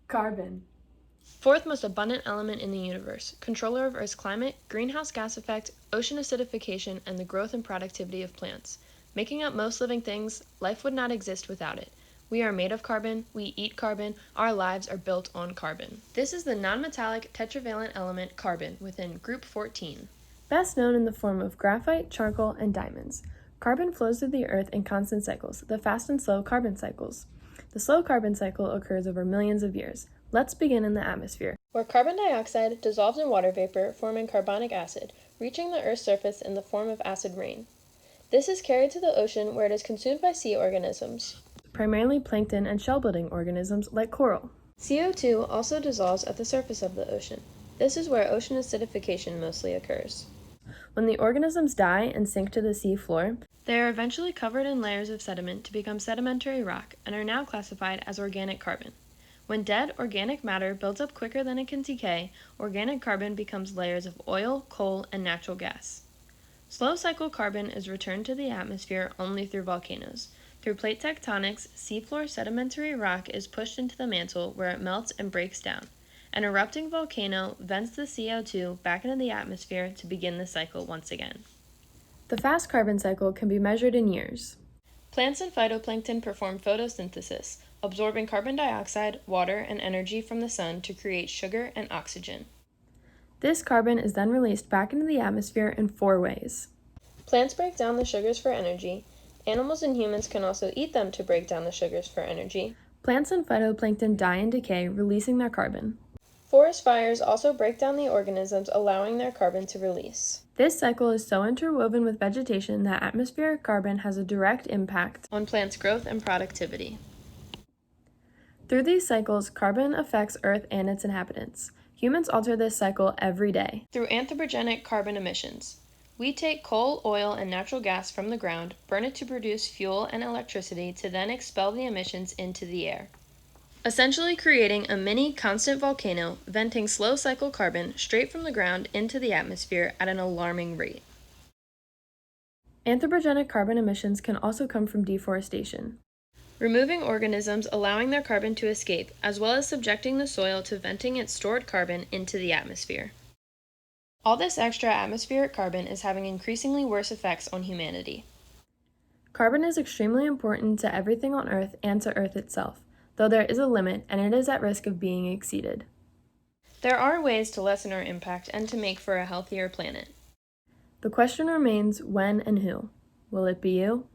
Carbon. Fourth most abundant element in the universe, controller of Earth's climate, greenhouse gas effect, ocean acidification, and the growth and productivity of plants. Making up most living things, life would not exist without it. We are made of carbon, we eat carbon, our lives are built on carbon. This is the nonmetallic tetravalent element carbon within group 14. Best known in the form of graphite, charcoal, and diamonds. Carbon flows through the Earth in constant cycles, the fast and slow carbon cycles. The slow carbon cycle occurs over millions of years. Let's begin in the atmosphere, where carbon dioxide dissolves in water vapor, forming carbonic acid, reaching the Earth's surface in the form of acid rain. This is carried to the ocean where it is consumed by sea organisms, primarily plankton and shell-building organisms like coral. CO2 also dissolves at the surface of the ocean. This is where ocean acidification mostly occurs. When the organisms die and sink to the sea floor, they are eventually covered in layers of sediment to become sedimentary rock and are now classified as organic carbon. When dead organic matter builds up quicker than it can decay, organic carbon becomes layers of oil, coal, and natural gas. Slow cycle carbon is returned to the atmosphere only through volcanoes. Through plate tectonics, seafloor sedimentary rock is pushed into the mantle where it melts and breaks down. An erupting volcano vents the CO2 back into the atmosphere to begin the cycle once again. The fast carbon cycle can be measured in years. Plants and phytoplankton perform photosynthesis, absorbing carbon dioxide, water, and energy from the sun to create sugar and oxygen. This carbon is then released back into the atmosphere in 4 ways. Plants break down the sugars for energy. Animals and humans can also eat them to break down the sugars for energy. Plants and phytoplankton die and decay, releasing their carbon. Forest fires also break down the organisms, allowing their carbon to release. This cycle is so interwoven with vegetation that atmospheric carbon has a direct impact on plants' growth and productivity. Through these cycles, carbon affects Earth and its inhabitants. Humans alter this cycle every day through anthropogenic carbon emissions. We take coal, oil, and natural gas from the ground, burn it to produce fuel and electricity to then expel the emissions into the air, essentially creating a mini constant volcano, venting slow cycle carbon straight from the ground into the atmosphere at an alarming rate. Anthropogenic carbon emissions can also come from deforestation, removing organisms allowing their carbon to escape, as well as subjecting the soil to venting its stored carbon into the atmosphere. All this extra atmospheric carbon is having increasingly worse effects on humanity. Carbon is extremely important to everything on Earth and to Earth itself, though there is a limit and it is at risk of being exceeded. There are ways to lessen our impact and to make for a healthier planet. The question remains when and who. Will it be you?